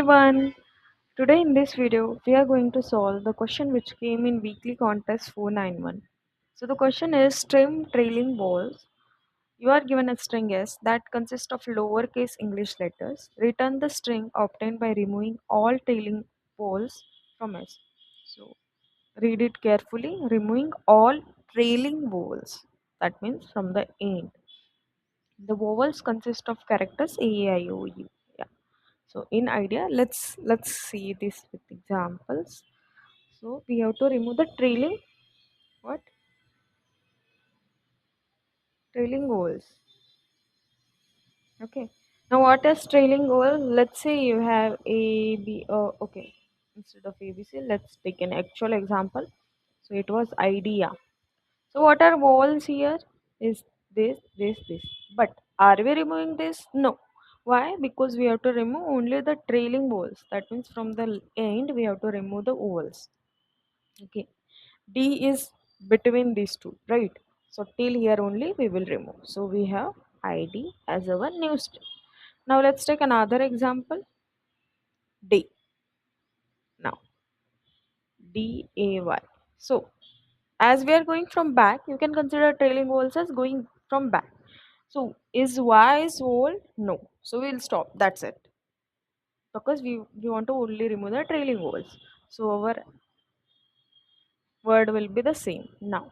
everyone. Today in this video we are going to solve the question which came in weekly contest 491. So the question is trim trailing vowels. You are given a string S that consists of lowercase English letters. Return the string obtained by removing all trailing vowels from S. So read it carefully. Removing all trailing vowels. That means from the end. The vowels consist of characters A, I, O, U. Yeah. So in idea, let's see this with examples. So we have to remove the what trailing vowels. Okay. Now what is trailing vowel? Let's say you have A B. Okay. Instead of A B C, let's take an actual example. So it was idea. So what are vowels here? Is this. But are we removing this? No. Why? Because we have to remove only the trailing vowels. That means from the end we have to remove the vowels. Okay. D is between these two, right? So till here only we will remove. So we have ID as our new string. Now let's take another example. D. Now DAY. So as we are going from back, you can consider trailing vowels as going from back. So is Y is vowel? No. So we'll stop. That's it. Because we want to only remove the trailing vowels. So our word will be the same. Now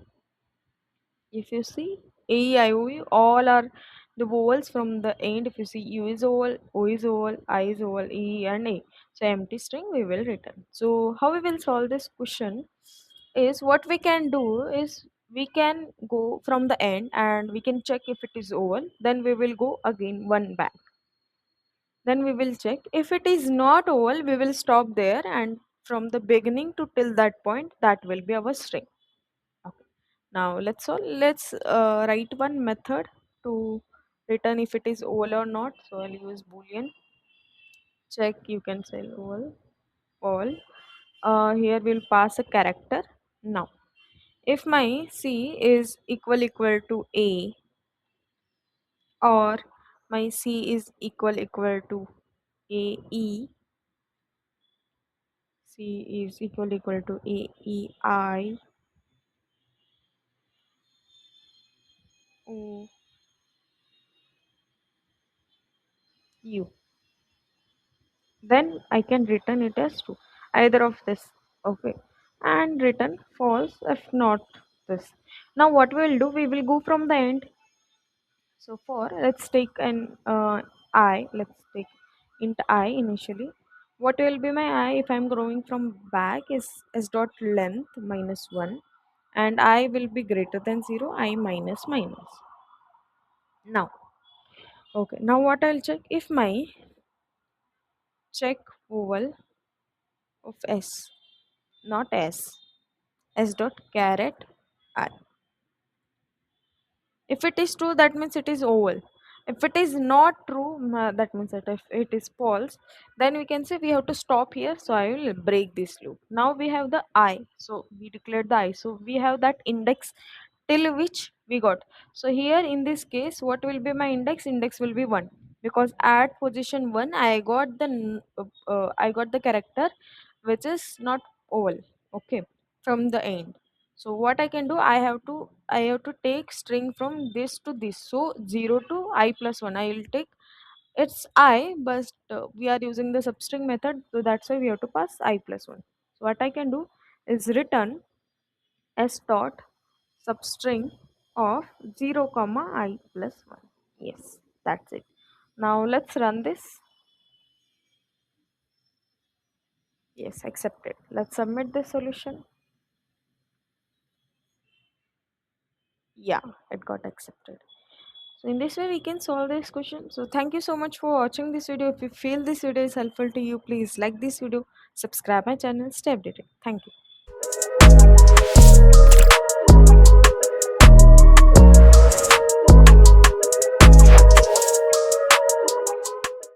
if you see A, I, O, U, all are the vowels from the end. If you see U is vowel, O is vowel, I is vowel, E and A. So empty string we will return. So how we will solve this question is what we can do is we can go from the end and we can check if it is vowel. Then we will go again one back. Then we will check if it is not vowel. We will stop there and from the beginning to till that point that will be our string. Okay. Now let's write one method to return if it is oval or not. So I'll use boolean check. You can say oval all. Here we'll pass a character. Now if my C is equal to A or my C is equal to AE, C is equal to AEI, O U, then I can return it as true, either of this. Okay, and return false if not this. Now what we will do, we will go from the end. So for let's take an I, let's take int I initially. What will be my I if I'm growing from back is s dot length minus 1 and I will be greater than 0, I minus minus. Now okay, now what I'll check if my check vowel of s, not s dot caret I. If it is true, that means it is oval. If it is not true, that means that if it is false, then we can say we have to stop here. So I will break this loop. Now we have the I. So we declared the I. So we have that index till which we got. So here in this case, what will be my index? Index will be 1 because at position 1 I got the character which is not oval. Okay, from the end. So what I can do, I have to take string from this to this. So 0 to I plus 1 I will take, it's I, but we are using the substring method, so that's why we have to pass I plus 1. So what I can do is return s dot substring of 0 comma I plus 1. Yes, that's it. Now let's run this. Yes, accepted. Let's submit the solution. Yeah, it got accepted. So in this way we can solve this question. So thank you so much for watching this video. If you feel this video is helpful to you, please like this video, subscribe my channel, stay updated. Thank you.